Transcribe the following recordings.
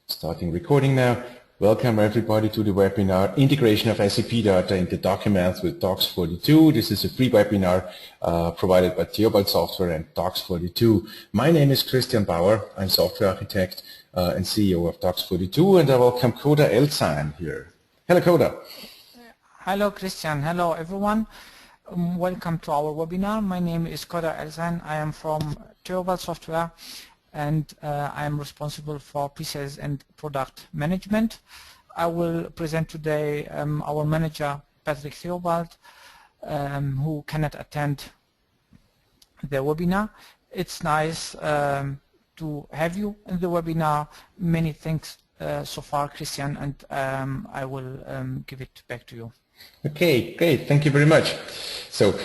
Starting recording now. Welcome everybody to the webinar Integration of SAP Data into Documents with dox42. This is a free webinar provided by Theobald Software and dox42. My name is Christian Bauer. I'm software architect and CEO of dox42, and I welcome Koda Elzheim here. Hello Koda. Hello Christian. Hello everyone. Welcome to our webinar. My name is Koda Elzheim. I am from Theobald Software, and I am responsible for pre-sales and product management. I will present today our manager, Patrick Theobald, who cannot attend the webinar. It's nice to have you in the webinar. Many thanks so far, Christian, and I will give it back to you. Okay, great. Thank you very much. So,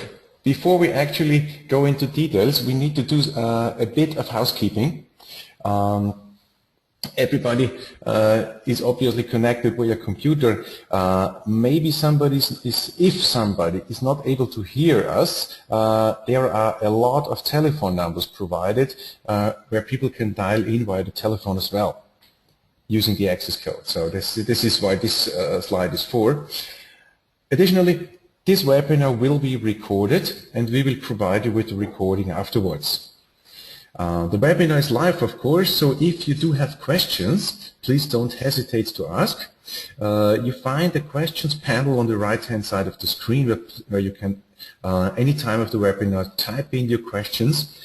before we actually go into details, we need to do a bit of housekeeping. Everybody is obviously connected with a computer. Maybe if somebody is not able to hear us, there are a lot of telephone numbers provided where people can dial in via the telephone as well, using the access code. So this is why this slide is for. Additionally, this webinar will be recorded, and we will provide you with the recording afterwards. The webinar is live, of course, so if you do have questions, please don't hesitate to ask. You find the questions panel on the right-hand side of the screen where you can, any time of the webinar, type in your questions.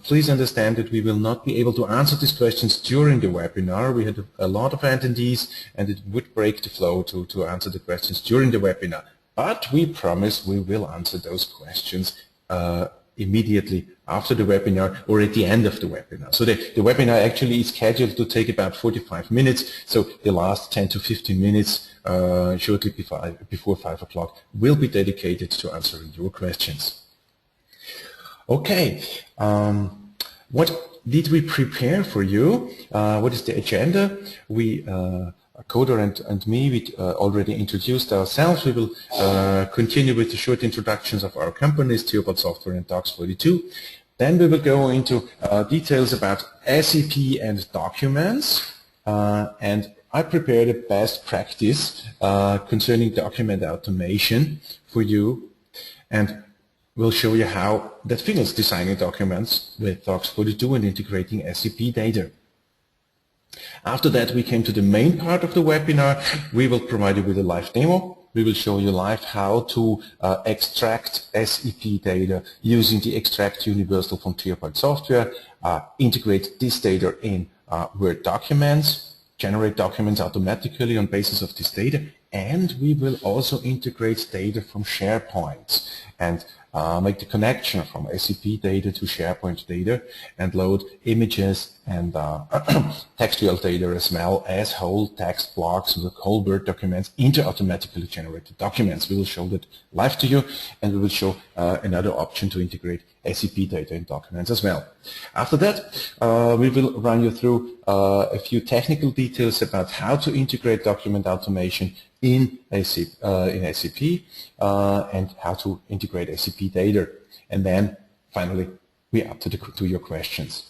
Please understand that we will not be able to answer these questions during the webinar. We had a lot of attendees, and it would break the flow to answer the questions during the webinar. But we promise we will answer those questions immediately after the webinar or at the end of the webinar. So the webinar actually is scheduled to take about 45 minutes, so the last 10 to 15 minutes shortly before 5 o'clock will be dedicated to answering your questions. Okay, what did we prepare for you? What is the agenda? Koda and me, we already introduced ourselves. We will continue with the short introductions of our companies, Theobald Software and dox42. Then we will go into details about SAP and documents. And I prepared a best practice concerning document automation for you. And we'll show you how that feels designing documents with dox42 and integrating SAP data. After that, we came to the main part of the webinar. We will provide you with a live demo. We will show you live how to extract SAP data using the Extract Universal from Theobald Software, integrate this data in Word documents, generate documents automatically on basis of this data, and we will also integrate data from SharePoint and make the connection from SAP data to SharePoint data and load images and textual data as well as whole text blocks and whole Word documents into automatically generated documents. We will show that live to you, and we will show another option to integrate SAP data in documents as well. After that, we will run you through a few technical details about how to integrate document automation in SAP and how to integrate SAP data. And then finally, we're up to your questions.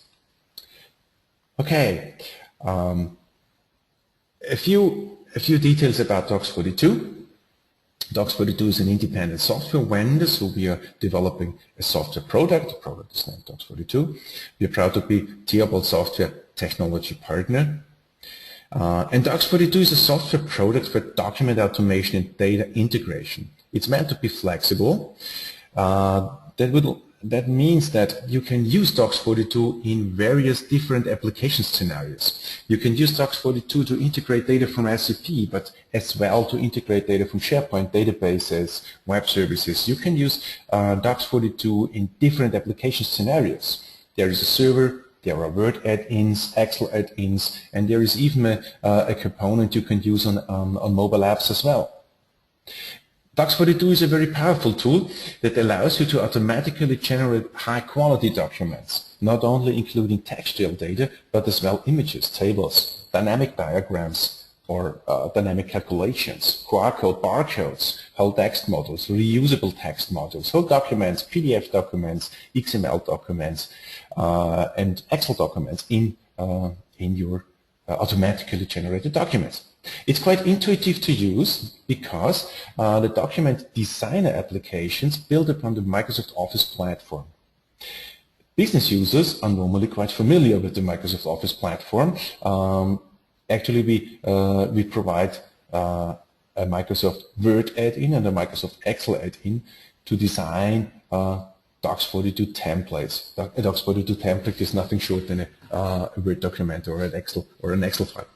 Okay, a few details about dox42. dox42 is an independent software vendor, so we are developing a software product. The product is named dox42. We are proud to be Theobald Software technology partner. And dox42 is a software product for document automation and data integration. It's meant to be flexible. That means that you can use dox42 in various different application scenarios. You can use dox42 to integrate data from SAP, but as well to integrate data from SharePoint databases, web services. You can use dox42 in different application scenarios. There is a server, there are Word add-ins, Excel add-ins, and there is even a component you can use on mobile apps as well. dox42 is a very powerful tool that allows you to automatically generate high-quality documents, not only including textual data, but as well images, tables, dynamic diagrams, or dynamic calculations, QR code barcodes, whole text models, reusable text models, whole documents, PDF documents, XML documents, and Excel documents in your automatically generated documents. It's quite intuitive to use because the document designer applications build upon the Microsoft Office platform. Business users are normally quite familiar with the Microsoft Office platform. Actually, we provide a Microsoft Word add-in and a Microsoft Excel add-in to design dox42 templates. A dox42 template is nothing short than a Word document or an Excel file.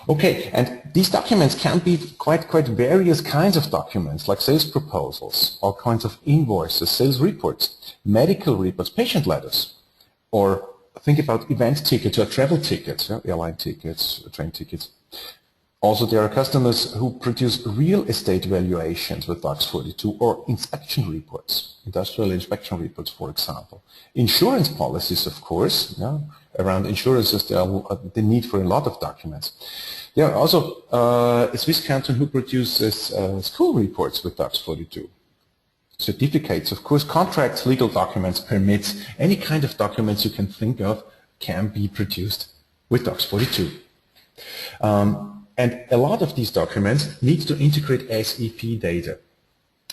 Okay, and these documents can be quite various kinds of documents, like sales proposals, all kinds of invoices, sales reports, medical reports, patient letters, or think about event tickets or travel tickets, airline tickets, train tickets. Also, there are customers who produce real estate valuations with dox42 or inspection reports, industrial inspection reports, for example. Insurance policies, of course. Around insurances, there are the need for a lot of documents. There are also a Swiss canton who produces school reports with dox42. Certificates, of course, contracts, legal documents, permits, any kind of documents you can think of can be produced with dox42. And a lot of these documents need to integrate SAP data.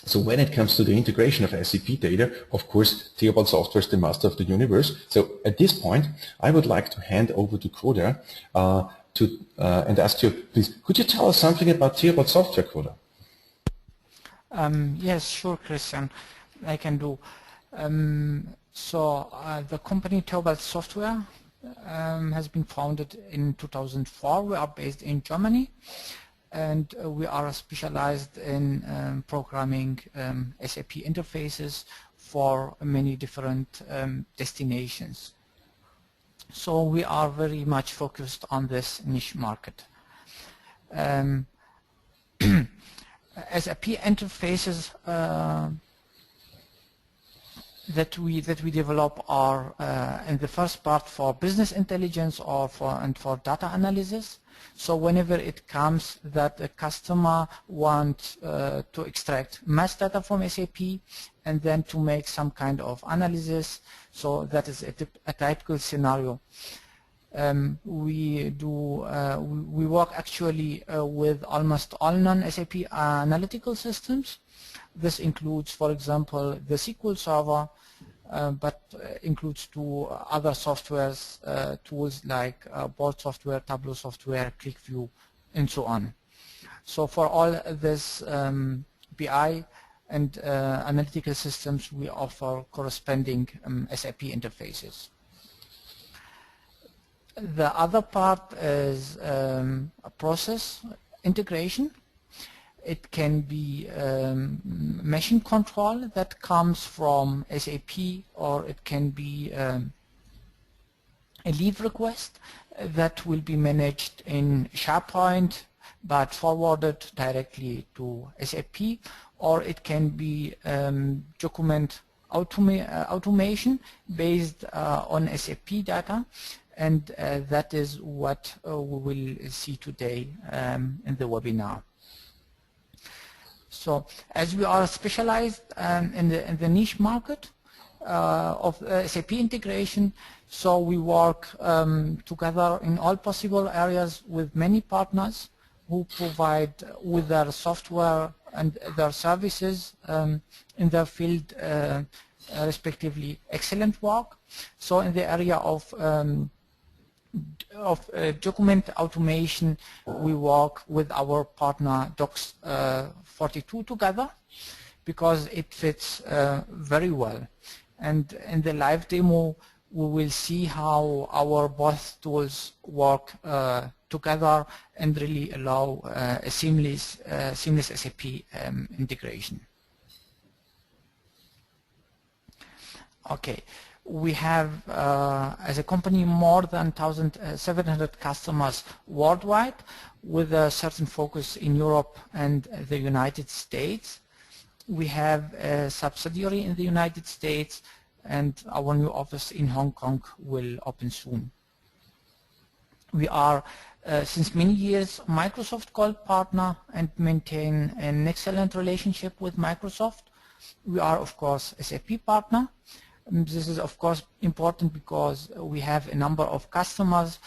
So when it comes to the integration of SAP data, of course, Theobald Software is the master of the universe. So at this point, I would like to hand over to Koda and ask you, please, could you tell us something about Theobald Software, Koda? Yes, sure, Christian, I can do. The company Theobald Software has been founded in 2004. We are based in Germany, and we are specialized in programming SAP interfaces for many different destinations. So we are very much focused on this niche market. SAP interfaces that we develop are in the first part for business intelligence or for data analysis. So whenever it comes that a customer wants to extract mass data from SAP and then to make some kind of analysis, so that is a typical scenario. We work actually with almost all non-SAP analytical systems. This includes, for example, the SQL Server, but includes two other softwares, tools like Board Software, Tableau Software, ClickView, and so on. So for all this BI and analytical systems, we offer corresponding SAP interfaces. The other part is a process integration. It can be machine control that comes from SAP, or it can be a leave request that will be managed in SharePoint but forwarded directly to SAP, or it can be document automation based on SAP data, and that is what we will see today in the webinar. So, as we are specialized in the niche market of SAP integration, so we work together in all possible areas with many partners who provide with their software and their services in their field respectively excellent work. So in the area of document automation, we work with our partner dox42 together because it fits very well. And in the live demo, we will see how our both tools work together and really allow a seamless SAP integration. Okay. We have, as a company, more than 1,700 customers worldwide, with a certain focus in Europe and the United States. We have a subsidiary in the United States, and our new office in Hong Kong will open soon. We are since many years Microsoft Gold partner and maintain an excellent relationship with Microsoft. We are of course SAP partner. This is of course important because we have a number of customers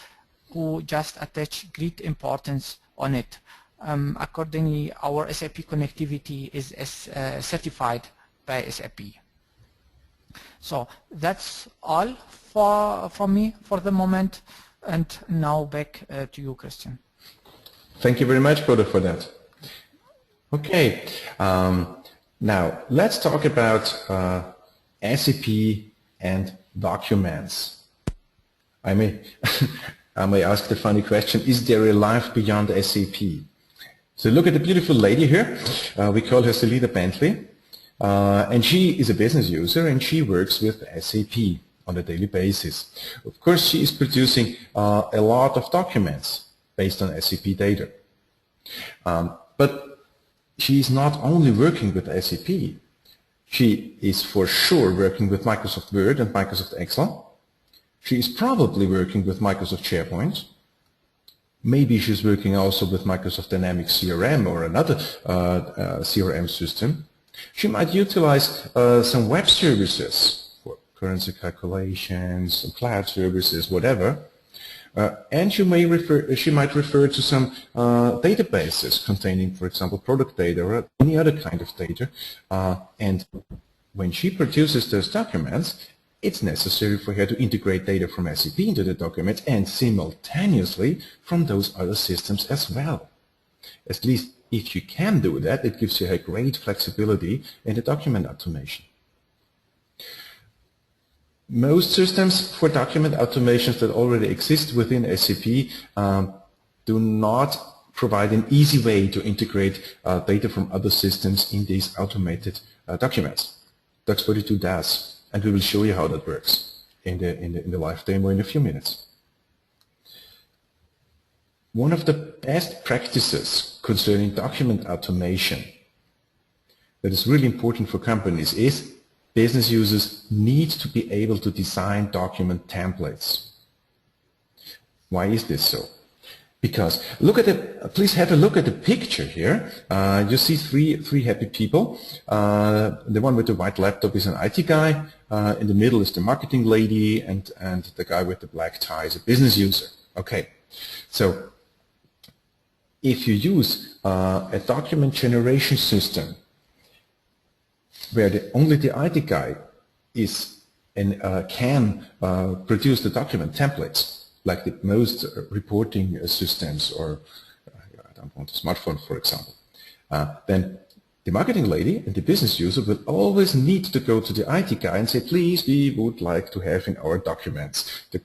who just attach great importance on it. Accordingly, our SAP connectivity is certified by SAP. So that's all from me for the moment, and now back to you, Christian. Thank you very much, Bodo, for that. Okay, now let's talk about SAP and documents. I may ask the funny question, is there a life beyond SAP? So look at the beautiful lady here. We call her Selina Bentley. And she is a business user and she works with SAP on a daily basis. Of course, she is producing a lot of documents based on SAP data. But she is not only working with SAP. She is for sure working with Microsoft Word and Microsoft Excel. She is probably working with Microsoft SharePoint. Maybe she's working also with Microsoft Dynamics CRM or another CRM system. She might utilize some web services for currency calculations, some cloud services, whatever. And she might refer to some databases containing, for example, product data or any other kind of data. And when she produces those documents, it's necessary for her to integrate data from SAP into the document and simultaneously from those other systems as well. At least if you can do that, it gives you a great flexibility in the document automation. Most systems for document automations that already exist within SAP do not provide an easy way to integrate data from other systems in these automated documents. dox42 does. And we will show you how that works in the live demo in a few minutes. One of the best practices concerning document automation that is really important for companies is business users need to be able to design document templates. Why is this so? Because please have a look at the picture here. You see three happy people. The one with the white laptop is an IT guy. In the middle is the marketing lady, and the guy with the black tie is a business user. Okay, so if you use a document generation system where only the IT guy is and can produce the document templates, like the most reporting systems, or I don't want a smartphone, for example, then the marketing lady and the business user will always need to go to the IT guy and say, please, we would like to have in our documents the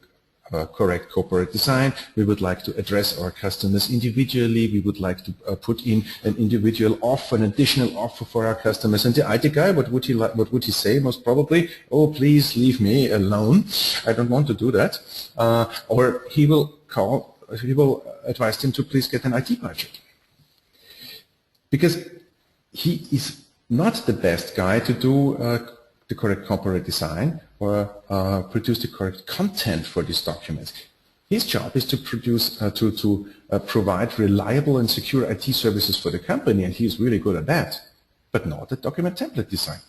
correct corporate design. We would like to address our customers individually. We would like to put in an individual offer, an additional offer for our customers. And the IT guy, what would he say? Most probably, oh, please leave me alone. I don't want to do that. Or he will advise them to please get an IT budget. Because he is not the best guy to do the correct corporate design or produce the correct content for these documents. His job is to provide reliable and secure IT services for the company, and he is really good at that, but not at document template design.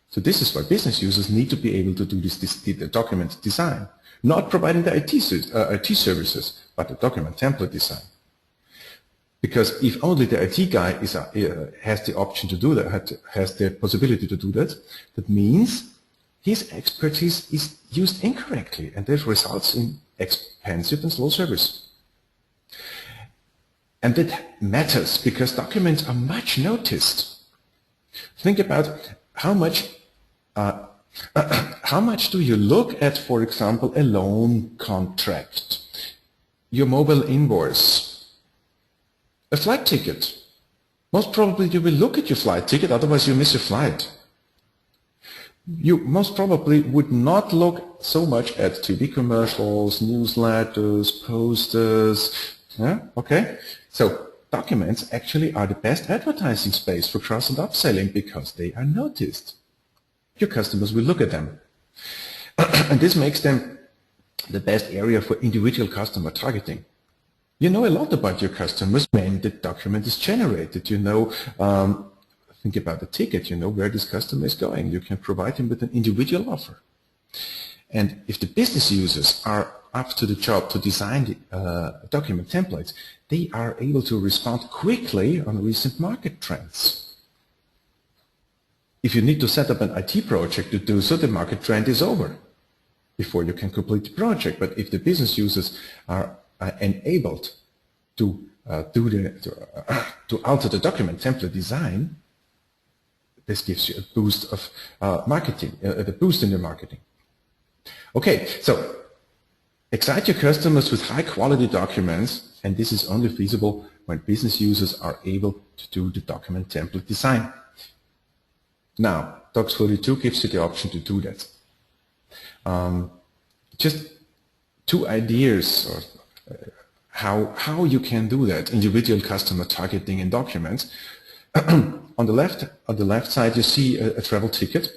So this is why business users need to be able to do the document design, not providing the IT services, but the document template design. Because if only the IT guy has the option to do that, has the possibility to do that, that means his expertise is used incorrectly, and this results in expensive and slow service. And that matters because documents are much noticed. Think about how much do you look at, for example, a loan contract, your mobile invoice, a flight ticket. Most probably you will look at your flight ticket, otherwise you miss your flight. You most probably would not look so much at TV commercials, newsletters, posters. Yeah? Okay? So documents actually are the best advertising space for cross and upselling because they are noticed. Your customers will look at them. And this makes them the best area for individual customer targeting. You know a lot about your customers when the document is generated. You know, think about the ticket, you know where this customer is going. You can provide him with an individual offer. And if the business users are up to the job to design the document templates, they are able to respond quickly on recent market trends. If you need to set up an IT project to do so, the market trend is over before you can complete the project. But if the business users are enabled to alter the document template design, this gives you a boost of marketing, a boost in your marketing. Okay, so excite your customers with high quality documents, and this is only feasible when business users are able to do the document template design. Now, dox42 gives you the option to do that. Just two ideas or how you can do that, individual customer targeting in documents. On the left side, you see a travel ticket.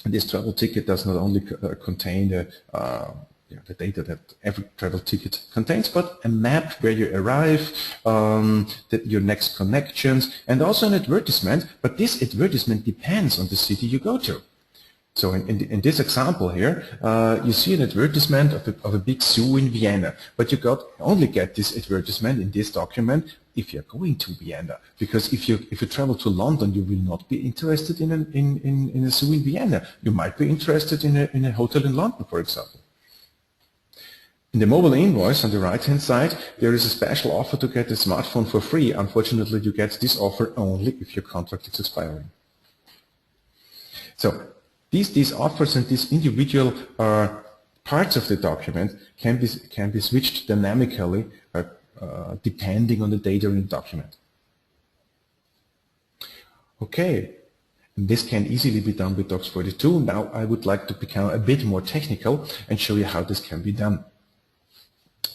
This travel ticket does not only contain the data that every travel ticket contains, but a map where you arrive, your next connections, and also an advertisement. But this advertisement depends on the city you go to. So in this example here, you see an advertisement of a big zoo in Vienna, but you only get this advertisement in this document if you're going to Vienna. Because if you travel to London, you will not be interested in a zoo in Vienna. You might be interested in a hotel in London, for example. In the mobile invoice on the right-hand side, there is a special offer to get a smartphone for free. Unfortunately, you get this offer only if your contract is expiring. So these offers and these individual parts of the document can be switched dynamically depending on the data in the document. Okay, and this can easily be done with dox42. Now I would like to become a bit more technical and show you how this can be done.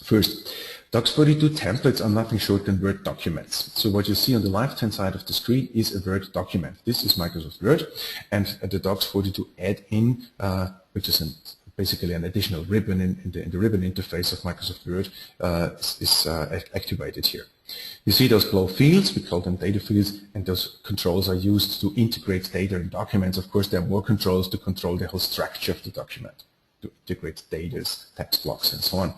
First, dox42 templates are nothing short than Word documents. So what you see on the left-hand side of the screen is a Word document. This is Microsoft Word, and the dox42 add-in, which is basically an additional ribbon in the ribbon interface of Microsoft Word, is activated here. You see those below fields, we call them data fields, and those controls are used to integrate data in documents. Of course, there are more controls to control the whole structure of the document, to integrate data, text blocks, and so on.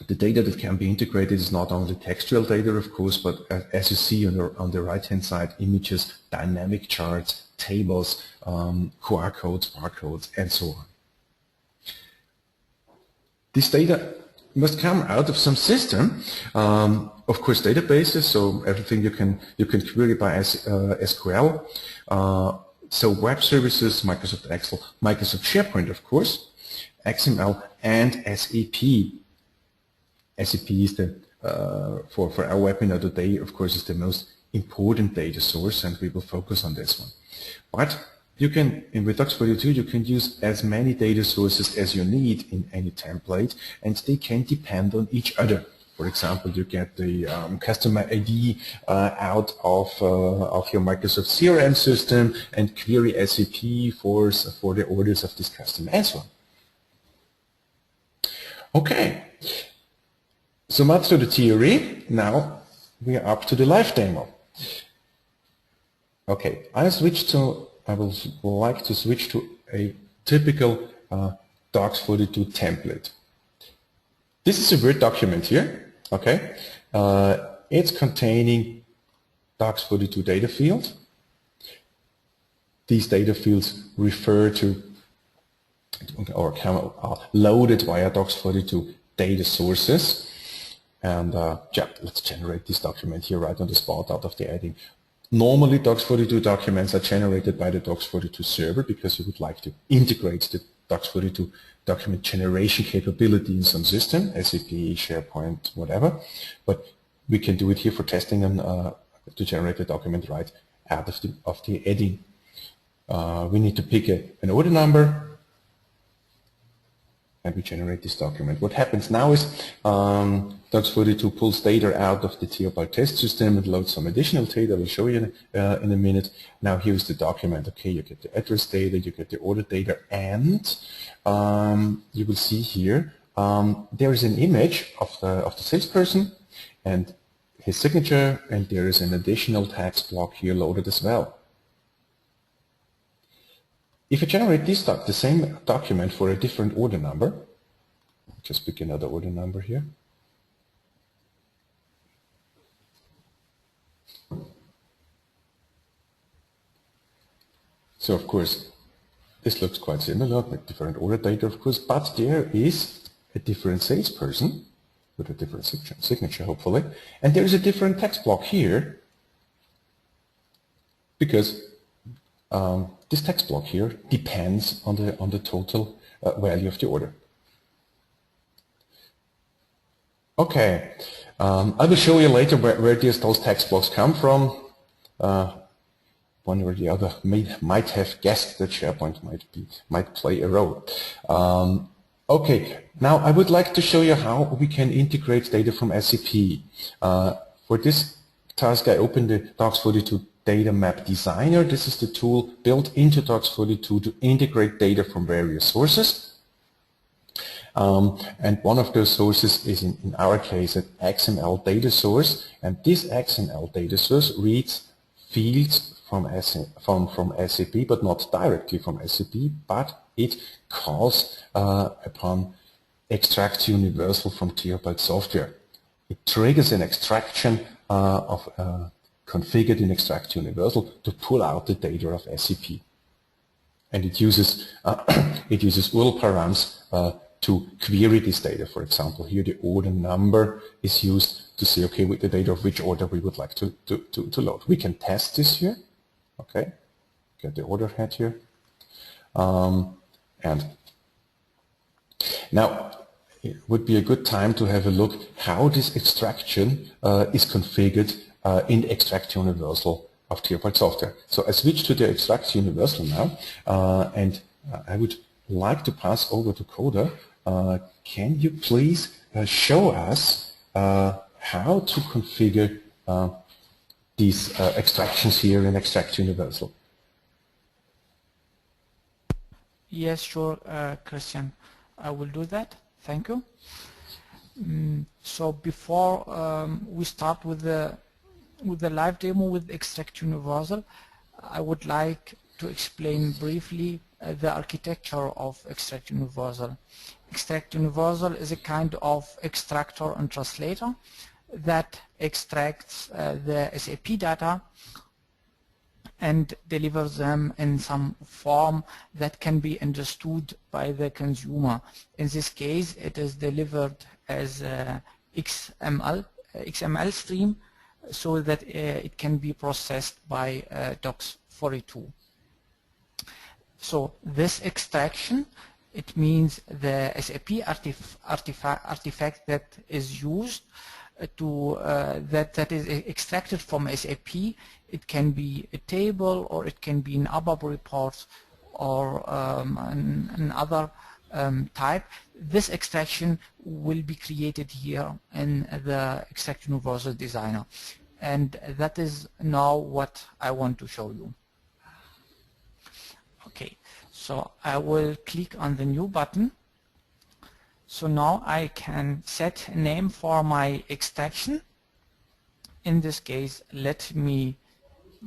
The data that can be integrated is not only textual data, of course, but as you see on the right-hand side, images, dynamic charts, tables, QR codes, barcodes, and so on. This data must come out of some system, of course, databases. So everything you can query by SQL. So web services, Microsoft Excel, Microsoft SharePoint, of course, XML, and SAP. SAP is for our webinar today, of course, is the most important data source, and we will focus on this one. But you can, with dox42, you can use as many data sources as you need in any template, and they can depend on each other. For example, you get the customer ID out of your Microsoft CRM system and query SAP for the orders of this customer, and so on. Okay. So much to the theory. Now we are up to the live demo. Okay, I would like to switch to a typical dox42 template. This is a Word document here. Okay, it's containing dox42 data field. These data fields refer to or are loaded via dox42 data sources. And yeah, let's generate this document here right on the spot out of the add-in. Normally, dox42 documents are generated by the dox42 server because you would like to integrate the dox42 document generation capability in some system, SAP, SharePoint, whatever. But we can do it here for testing and to generate the document right out of the add-in. We need to pick an order number. and we generate this document. What happens now is dox42 pulls data out of the Theobald test system and loads some additional data. I will show you in a minute. Now here's the document. Okay, you get the address data, you get the order data, and you will see here there is an image of the salesperson and his signature, and there is an additional text block here loaded as well. If I generate this the same document for a different order number, just pick another order number here. So of course, this looks quite similar, with different order data of course, but there is a different salesperson with a different signature hopefully, and there is a different text block here because this text block here depends on the total value of the order. Okay, I will show you later where those text blocks come from. One or the other might have guessed that SharePoint might play a role. Okay, now I would like to show you how we can integrate data from SAP. For this task, I opened the dox42 Data Map Designer. This is the tool built into dox42 to integrate data from various sources. And one of those sources is, in our case, an XML data source. And this XML data source reads fields from SAP, but not directly from SAP, but it calls upon Extract Universal from Theobald Software. It triggers an extraction configured in Extract Universal to pull out the data of SAP. And it uses URL params to query this data. For example, here the order number is used to say, okay, with the data of which order we would like to load. We can test this here. Okay, get the order head here. And now it would be a good time to have a look how this extraction is configured in the Extract Universal of Theobald Software. So I switch to the Extract Universal now, and I would like to pass over to Coda. Can you please show us how to configure these extractions here in Extract Universal? Yes, sure, Christian. I will do that. Thank you. So before we start with the live demo with Extract Universal, I would like to explain briefly the architecture of Extract Universal. Extract Universal is a kind of extractor and translator that extracts the SAP data and delivers them in some form that can be understood by the consumer. In this case, it is delivered as a XML stream so that it can be processed by dox42. So this extraction, it means the SAP artifact that is used that is extracted from SAP. It can be a table, or it can be an ABAP report, or another type. This extraction will be created here in the Extract Universal Designer, and that is now what I want to show you. Okay, so I will click on the new button. So now I can set a name for my extraction. In this case, let me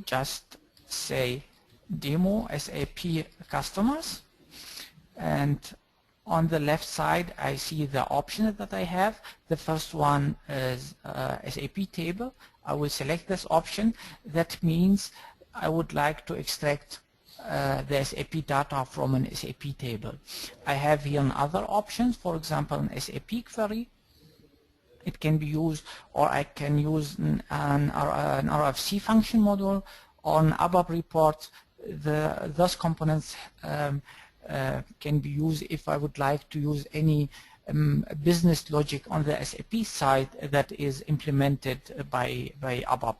just say demo SAP customers, and on the left side I see the options that I have. The first one is SAP table. I will select this option. That means I would like to extract the SAP data from an SAP table. I have here other options, for example an SAP query. It can be used, or I can use an RFC function module or an ABAP report. Those components can be used if I would like to use any business logic on the SAP side that is implemented by ABAP.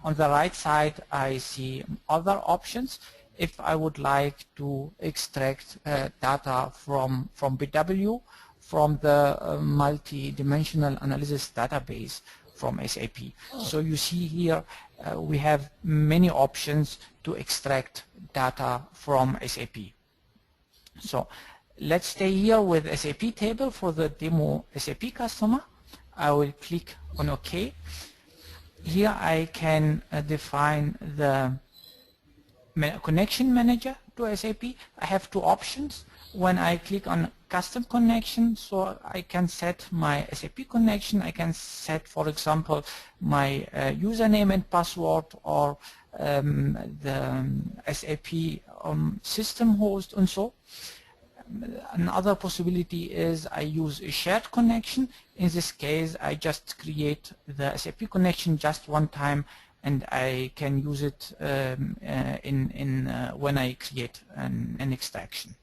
On the right side I see other options. if I would like to extract data from BW, from the multi-dimensional analysis database from SAP. So you see here we have many options to extract data from SAP. So let's stay here with SAP table for the demo SAP customer. I will click on OK. Here I can define the connection manager to SAP. I have two options. When I click on custom connection, so I can set my SAP connection. I can set, for example, my username and password, or the SAP system host and so. Another possibility is I use a shared connection. In this case, I just create the SAP connection just one time, and I can use it when I create an extraction.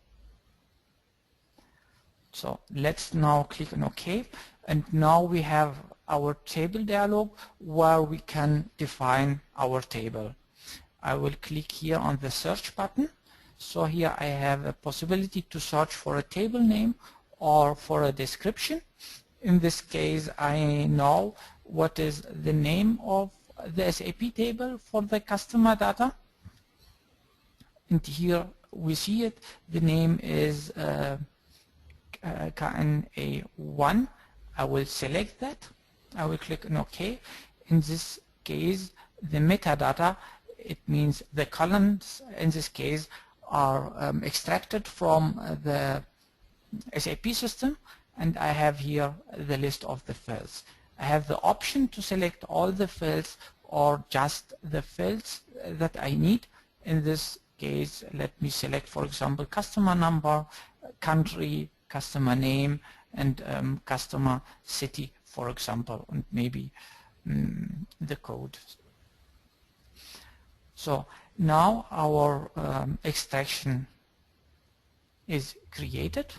So let's now click on OK, and now we have our table dialog where we can define our table. I will click here on the search button. So here I have a possibility to search for a table name or for a description. In this case, I know what is the name of the SAP table for the customer data. And here we see it. The name is KNA1. I will select that. I will click on OK. In this case, the metadata, it means the columns in this case, are extracted from the SAP system, and I have here the list of the fields. I have the option to select all the fields or just the fields that I need. In this case, let me select, for example, customer number, country, customer name, and customer city, for example, and maybe the code. So now our extraction is created,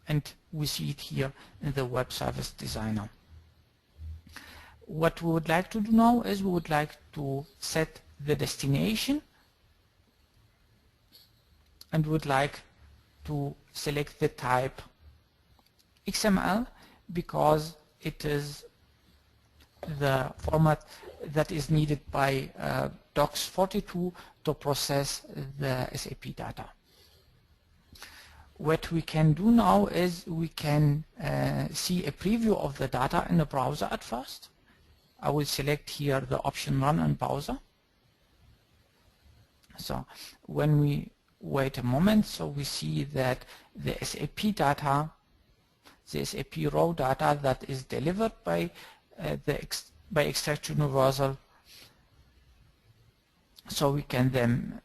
and we see it here in the Web Service Designer. What we would like to do now is we would like to set the destination, and would like to select the type XML because it is the format that is needed by dox42 to process the SAP data. What we can do now is we can see a preview of the data in the browser at first. I will select here the option Run in Browser. So when we wait a moment, so we see that the SAP data, the SAP raw data that is delivered by Extract Universal. So we can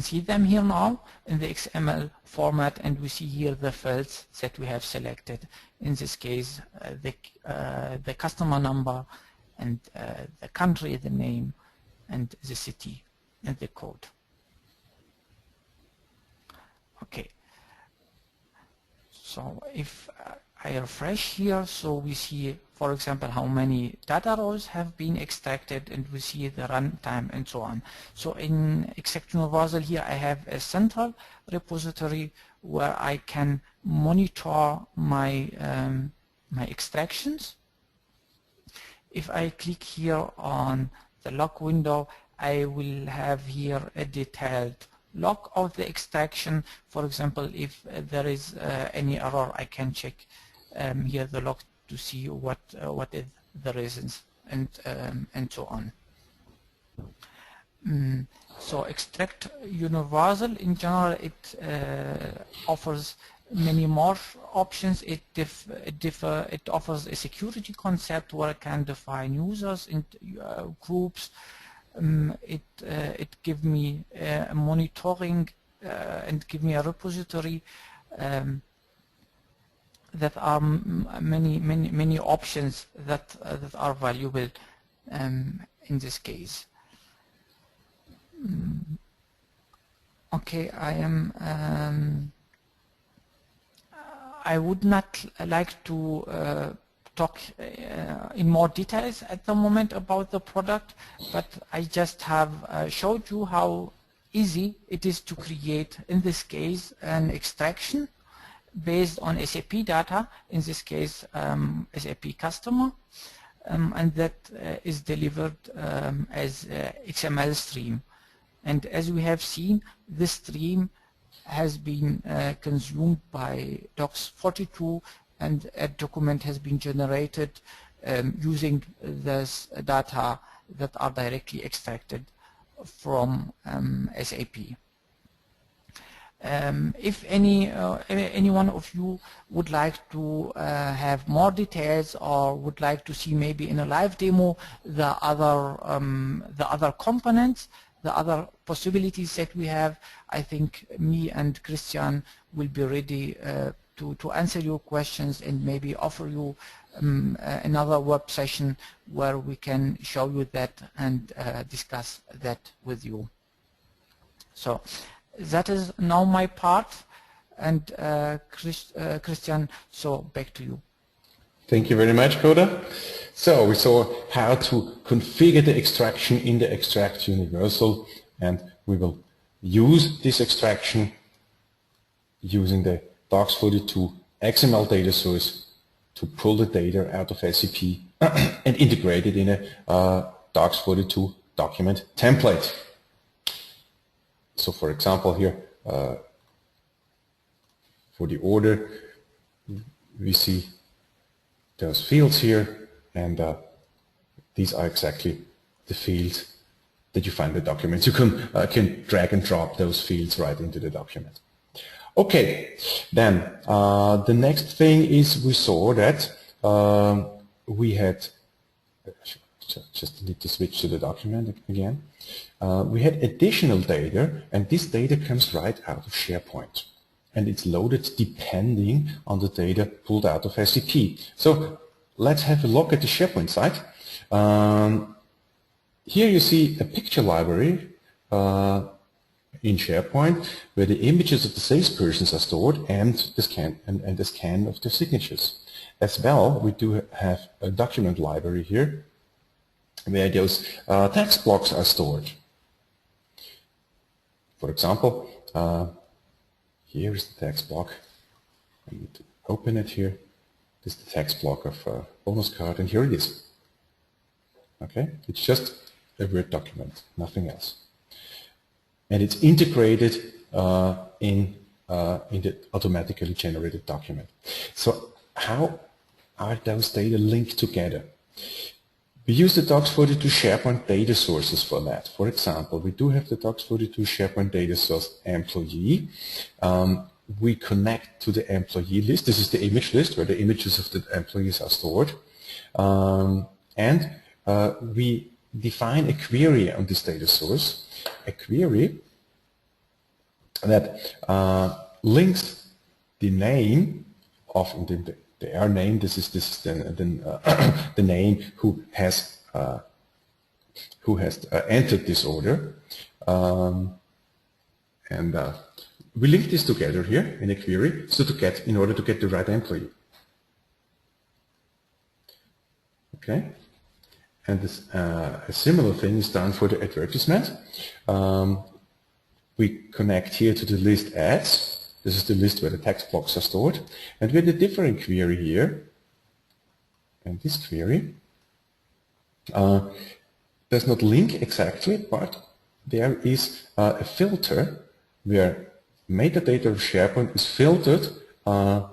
see them here now in the XML format, and we see here the fields that we have selected. In this case, the customer number, and the country, the name, and the city, and the code. Okay. So if I refresh here, so we see, for example, how many data rows have been extracted, and we see the runtime and so on. So in Extract Universal here I have a central repository where I can monitor my my extractions. If I click here on the log window, I will have here a detailed log of the extraction. For example, if there is any error, I can check here the log to see what is the reasons, and so on. So Extract Universal in general, it offers many more options. It offers a security concept where I can define users and groups. It gives me monitoring and give me a repository. That are many options that are valuable in this case. Okay, I would not like to talk in more details at the moment about the product, but I just have showed you how easy it is to create, in this case, an extraction based on SAP data, in this case SAP customer, and that is delivered as XML stream. And as we have seen, this stream has been consumed by dox42, and a document has been generated using this data that are directly extracted from SAP. If any one of you would like to have more details, or would like to see maybe in a live demo the other components, the other possibilities that we have, I think me and Christian will be ready to answer your questions and maybe offer you another web session where we can show you that and discuss that with you. So that is now my part, and Christian, so back to you. Thank you very much, Koda. So we saw how to configure the extraction in the Extract Universal, and we will use this extraction using the dox42 XML data source to pull the data out of SAP and integrate it in a dox42 document template. So for example here, for the order, we see those fields here, and these are exactly the fields that you find in the documents. You can drag and drop those fields right into the document. Okay, then the next thing is we saw that we had, just need to switch to the document again. We had additional data, and this data comes right out of SharePoint, and it's loaded depending on the data pulled out of SAP. So let's have a look at the SharePoint site. Here you see a picture library in SharePoint where the images of the salespersons are stored, and the scan of the signatures. As well, we do have a document library here where those text blocks are stored. For example, here is the text block. I need to open it here. This is the text block of bonus card, and here it is. Okay, it's just a Word document, nothing else. And it's integrated in the automatically generated document. So how are those data linked together? We use the dox42 SharePoint data sources for that. For example, we do have the dox42 SharePoint data source employee. We connect to the employee list. This is the image list where the images of the employees are stored. And we define a query on this data source, a query that links the name of their name. This is the name who has entered this order, and we link this together here in a query, so in order to get the right employee. Okay. And this, a similar thing is done for the advertisement. We connect here to the list ads. This is the list where the text blocks are stored. And with a different query here, and this query does not link exactly, but there is a filter where metadata of SharePoint is filtered by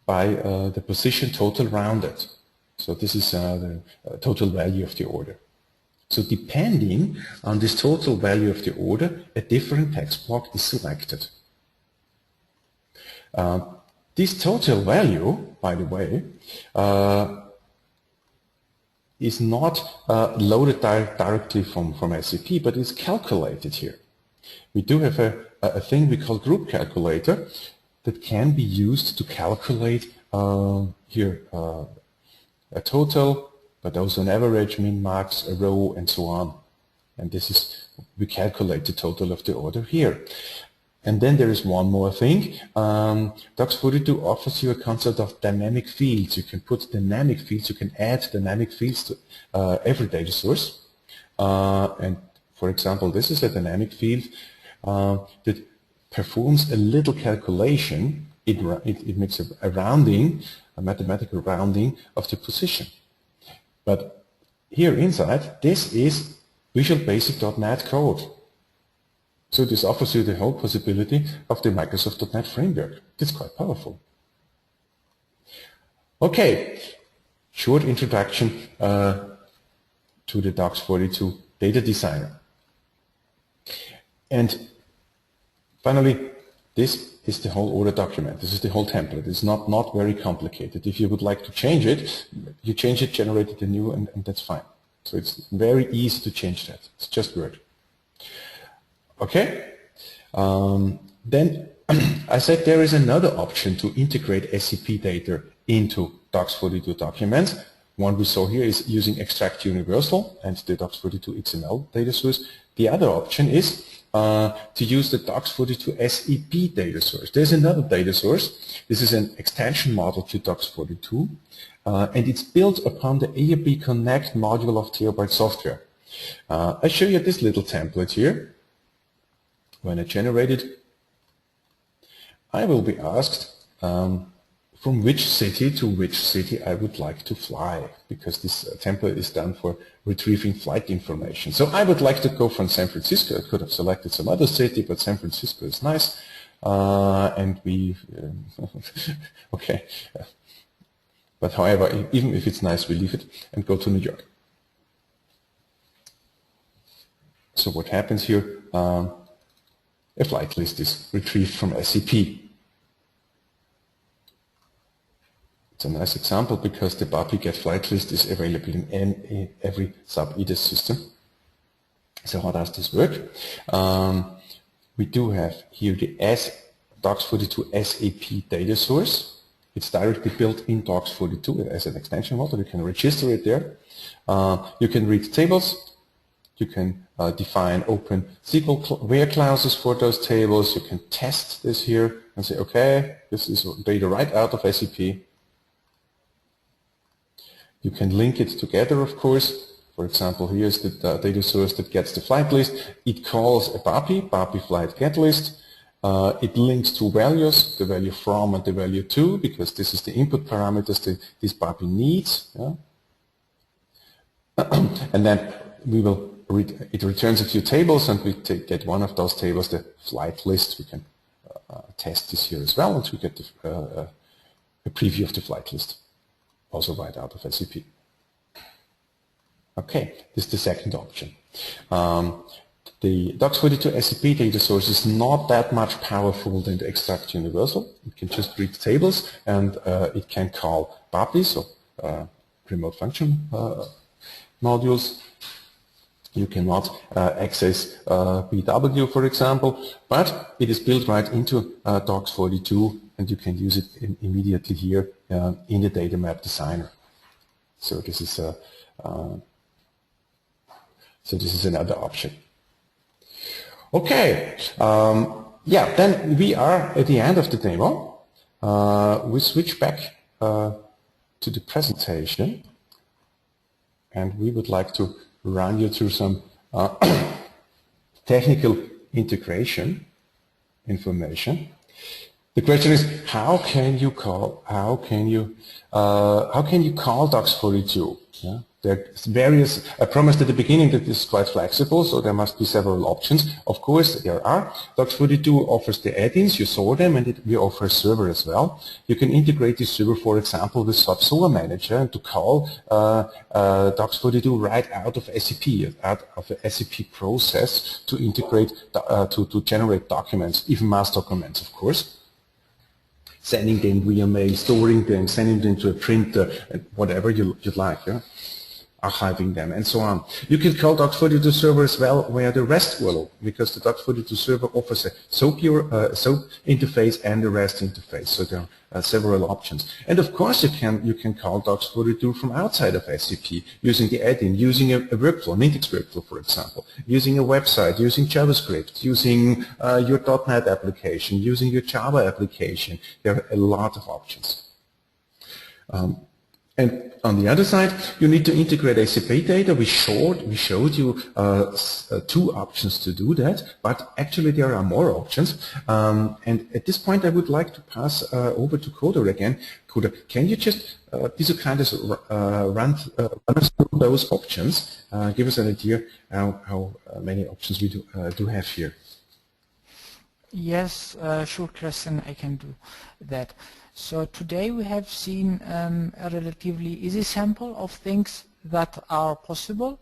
the position total rounded. So this is the total value of the order. So depending on this total value of the order, a different text block is selected. This total value, by the way, is not loaded directly from SAP, but is calculated here. We do have a thing we call group calculator that can be used to calculate here a total, but also an average, min, max, a row, and so on. And this is, we calculate the total of the order here. And then there is one more thing. dox42 offers you a concept of dynamic fields. You can put dynamic fields, you can add dynamic fields to every data source. And For example, this is a dynamic field that performs a little calculation. It makes a rounding, a mathematical rounding of the position. But here inside, this is Visual Basic.NET code. So this offers you the whole possibility of the Microsoft.NET framework. It's quite powerful. Okay, short introduction to the dox42 data designer. And finally, this is the whole order document. This is the whole template. It's not very complicated. If you would like to change it, you change it, generate it anew, and that's fine. So it's very easy to change that. It's just Word. Okay. Then I said there is another option to integrate SAP data into dox42 documents. One we saw here is using Extract Universal and the dox42 XML data source. The other option is to use the dox42 SAP data source. There's another data source. This is an extension model to dox42, and it's built upon the AAP Connect module of Theobald Software. I show you this little template here. When I generate it, I will be asked from which city to which city I would like to fly, because this template is done for retrieving flight information. So I would like to go from San Francisco. I could have selected some other city, but San Francisco is nice. And we, okay. But however, even if it's nice, we leave it and go to New York. So what happens here? A flight list is retrieved from SAP. It's a nice example because the BAPI get flight list is available in every SAP IDES system. So how does this work? We do have here the dox42 SAP data source. It's directly built in dox42 as an extension model. You can register it there. You can read tables. You can define open SQL where clauses for those tables. You can test this here and say, okay, this is data right out of SAP. You can link it together, of course. For example, here's the data source that gets the flight list. It calls a BAPI flight get list. It links two values, the value from and the value to, because this is the input parameters that this BAPI needs. Yeah? And then we will it returns a few tables, and we get one of those tables, the flight list. We can test this here as well, and we get a preview of the flight list, also right out of SAP. Okay, this is the second option. The dox42 SAP data source is not that much powerful than the Extract Universal. It can just read tables, and it can call BAPI, so remote function modules. You cannot access BW, for example, but it is built right into dox42, and you can use it immediately here in the data map designer. So this is another option. Okay, yeah. Then we are at the end of the demo. We switch back to the presentation, and we would like to run you through some technical integration information. The question is, how can you call dox42? Yeah? There's various. I promised at the beginning that this is quite flexible, so there must be several options. Of course, there are. dox42 offers the add-ins, you saw them, and we offer a server as well. You can integrate this server, for example, with SAP SOA Manager, and to call dox42 right out of SAP, out of the SAP process to integrate, to generate documents, even mass documents, of course. Sending them via mail, storing them, sending them to a printer, and whatever you'd like. Yeah? Archiving them, and so on. You can call dox42 server as well via the REST URL, because the dox42 server offers a SOAP interface and a REST interface. So there are several options. And of course, you can call dox42 from outside of SAP using the add-in, using a workflow, an index workflow, for example, using a website, using JavaScript, using your .NET application, using your Java application. There are a lot of options. And on the other side, you need to integrate SAP data. We showed you two options to do that, but actually there are more options. And at this point, I would like to pass over to Coda again. Coda, can you just be so kind as run us through those options? Give us an idea how many options we do have here. Yes, sure, Christian, I can do that. So today we have seen a relatively easy sample of things that are possible.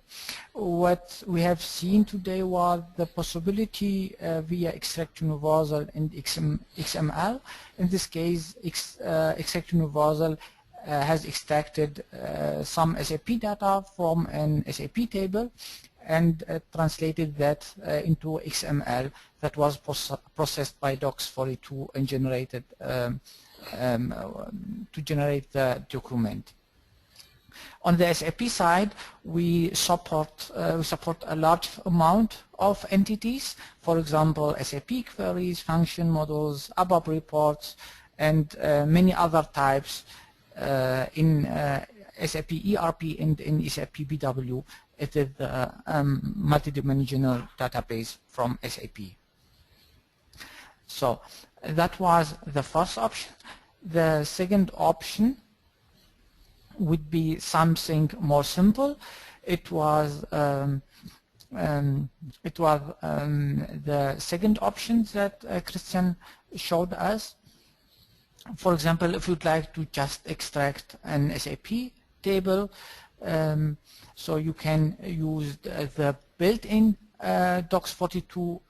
What we have seen today was the possibility via extract universal and XML. In this case, extract universal has extracted some SAP data from an SAP table and translated that into XML that was processed by dox42 and generated to generate the document. On the SAP side, we support a large amount of entities, for example, SAP queries, function models, ABAP reports, and many other types in SAP ERP and in SAP BW. It is the multidimensional database from SAP. So that was the first option. The second option would be something more simple. It was the second option that Christian showed us. For example, if you'd like to just extract an SAP table, so you can use the built-in dox42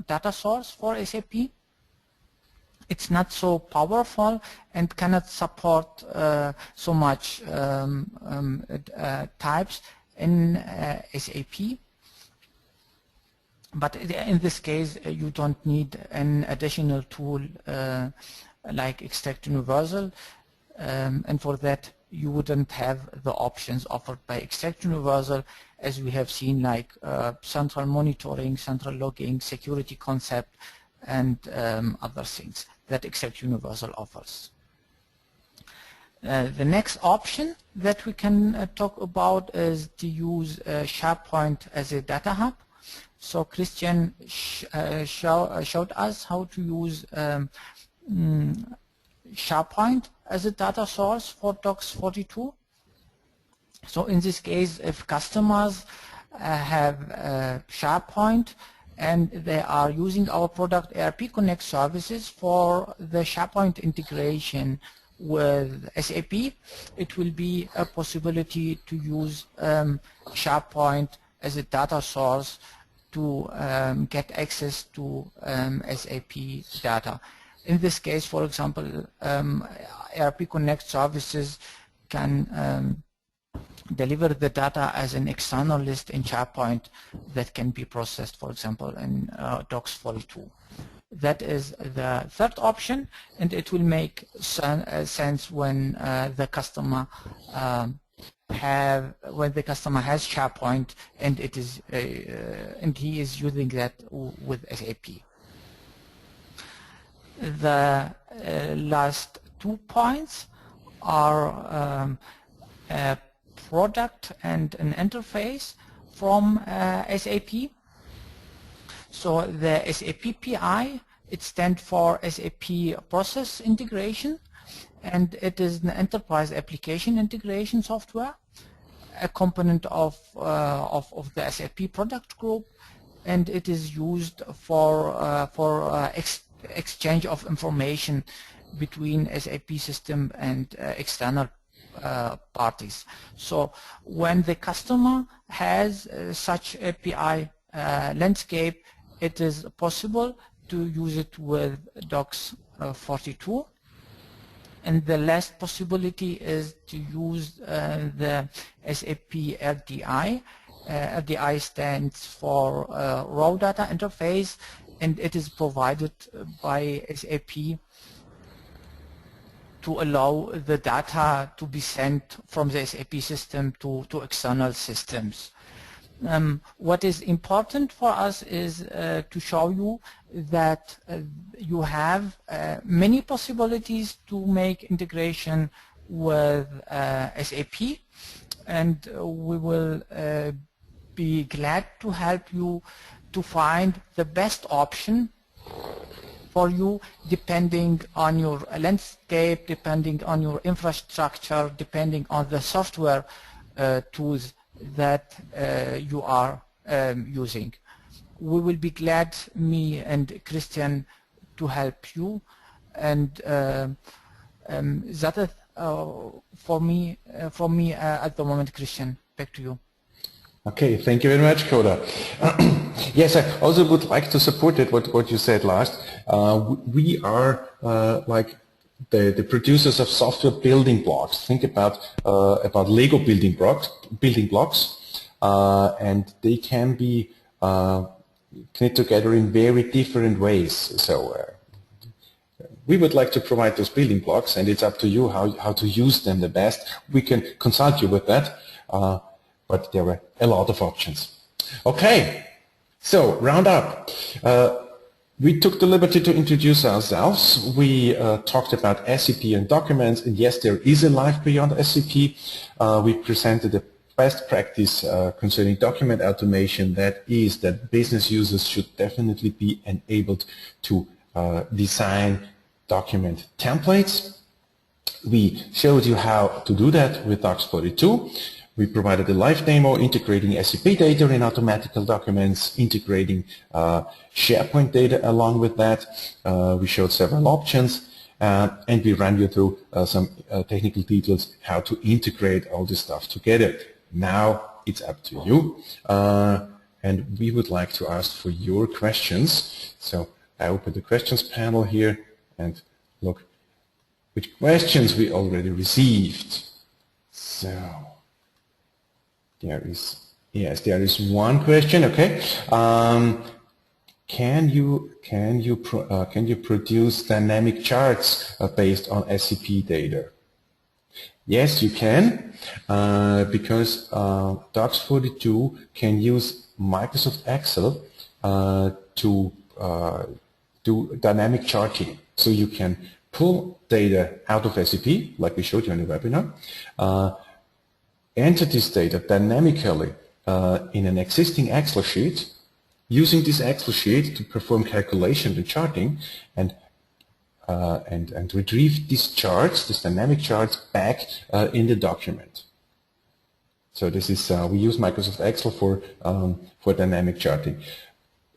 data source for SAP. It's not so powerful and cannot support so much types in SAP. But in this case, you don't need an additional tool like extract universal, and for that you wouldn't have the options offered by extract universal, as we have seen, like central monitoring, central logging, security concept, and other things that extract universal offers. The next option that we can talk about is to use SharePoint as a data hub. So Christian showed us how to use SharePoint as a data source for dox42. So in this case, if customers have SharePoint and they are using our product ERP Connect services for the SharePoint integration with SAP, it will be a possibility to use SharePoint as a data source to get access to SAP data. In this case, for example, ERP Connect services can deliver the data as an external list in SharePoint that can be processed, for example, in dox42. That is the third option, and it will make sense when the customer has SharePoint and it is and he is using that with SAP. The last 2 points are a product and an interface from SAP. So the SAP PI, it stands for SAP Process Integration, and it is an enterprise application integration software, a component of the SAP product group, and it is used for exchange of information between SAP system and external parties. So when the customer has such a PI landscape, it is possible to use it with dox42. And the last possibility is to use the SAP RDI. RDI stands for Raw Data Interface, and it is provided by SAP to allow the data to be sent from the SAP system to external systems. What is important for us is to show you that you have many possibilities to make integration with SAP, and we will be glad to help you to find the best option for you, depending on your landscape, depending on your infrastructure, depending on the software tools that you are using. We will be glad, me and Christian, to help you, and that is for me at the moment. Christian, back to you. Okay, thank you very much, Koda. Yes, I also would like to support it, what you said last. We are like the producers of software building blocks. Think about Lego building blocks, and they can be knit together in very different ways. So we would like to provide those building blocks, and it's up to you how to use them the best. We can consult you with that. But there are a lot of options. Okay, so round up. We took the liberty to introduce ourselves. We talked about SAP and documents, and yes, there is a life beyond SAP. We presented the best practice concerning document automation, that is that business users should definitely be enabled to design document templates. We showed you how to do that with dox42. We provided a live demo integrating SAP data in automatical documents, integrating SharePoint data along with that. We showed several options, and we ran you through some technical details how to integrate all this stuff together. Now it's up to you, and we would like to ask for your questions. So I open the questions panel here and look which questions we already received. So there is one question. Okay, can you produce dynamic charts based on SAP data? Yes, you can, because dox42 can use Microsoft Excel to do dynamic charting. So you can pull data out of SAP, like we showed you in the webinar, enter this data dynamically in an existing Excel sheet, using this Excel sheet to perform calculation and charting, and retrieve these charts, these dynamic charts, back in the document. So this is we use Microsoft Excel for dynamic charting.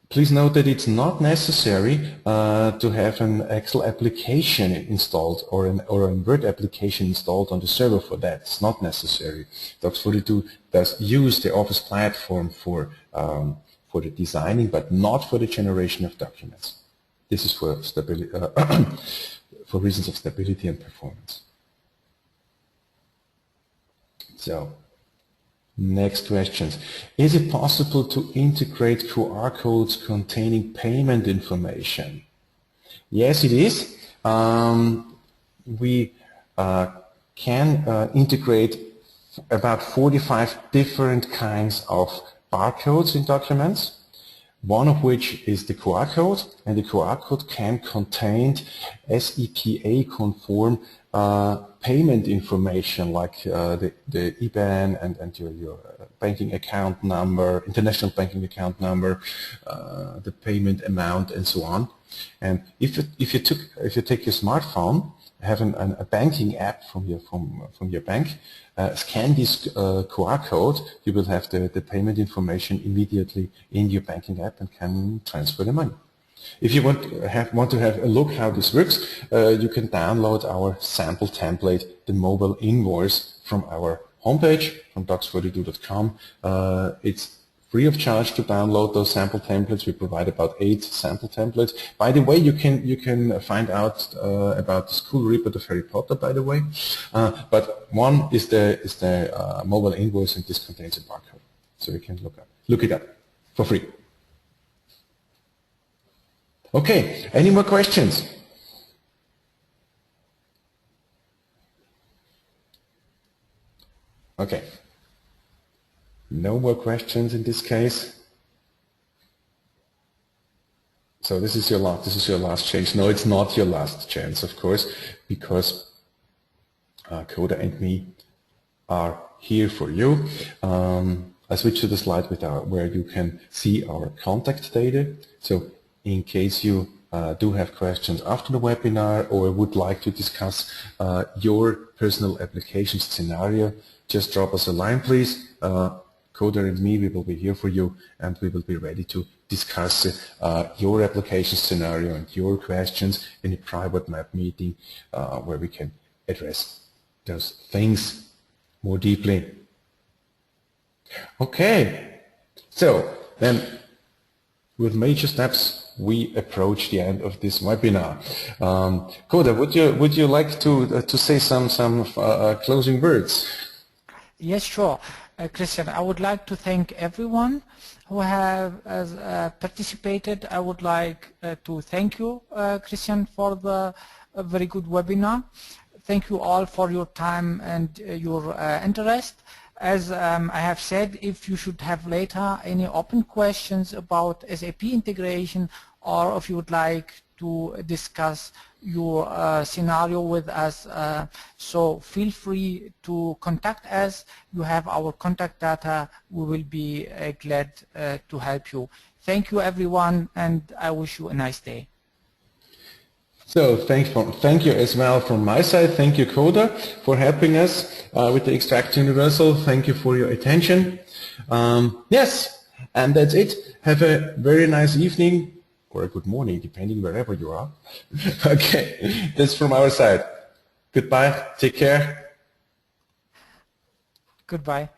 Please note that it's not necessary to have an Excel application installed or a Word application installed on the server for that. It's not necessary. dox42 does use the Office platform for the designing, but not for the generation of documents. This is for stability, for reasons of stability and performance. So, next questions. Is it possible to integrate QR codes containing payment information? Yes, it is. We can integrate about 45 different kinds of barcodes in documents, one of which is the QR code, and the QR code can contain SEPA-conform payment information like the IBAN and your banking account number, international banking account number, the payment amount, and so on. And if you take your smartphone, have a banking app from your bank, scan this QR code, you will have the payment information immediately in your banking app and can transfer the money. If you want to have a look how this works, you can download our sample template, the mobile invoice, from our homepage, from dox42.com. It's free of charge to download those sample templates. We provide about 8 sample templates. By the way, you can find out about the school report of Harry Potter, by the way. But one is the mobile invoice, and this contains a barcode, so you can look it up for free. Okay, any more questions? Okay. No more questions in this case. So this is your last chance. No, it's not your last chance, of course, because Coda and me are here for you. I switch to the slide with where you can see our contact data. So in case you do have questions after the webinar or would like to discuss your personal application scenario, just drop us a line, please. Coda and me, we will be here for you, and we will be ready to discuss your application scenario and your questions in a private map meeting where we can address those things more deeply. Okay, so then with major steps we approach the end of this webinar. Coda, would you like to say some closing words? Yes, sure. Christian, I would like to thank everyone who have participated. I would like to thank you, Christian, for the very good webinar. Thank you all for your time and your interest. As I have said, if you should have later any open questions about SAP integration, or if you would like to discuss your scenario with us, so feel free to contact us. You have our contact data. We will be glad to help you. Thank you everyone, and I wish you a nice day. So thank you as well from my side. Thank you, Coda, for helping us with the Extract Universal. Thank you for your attention. Yes, and that's it. Have a very nice evening or a good morning, depending wherever you are. Okay, that's from our side. Goodbye. Take care. Goodbye.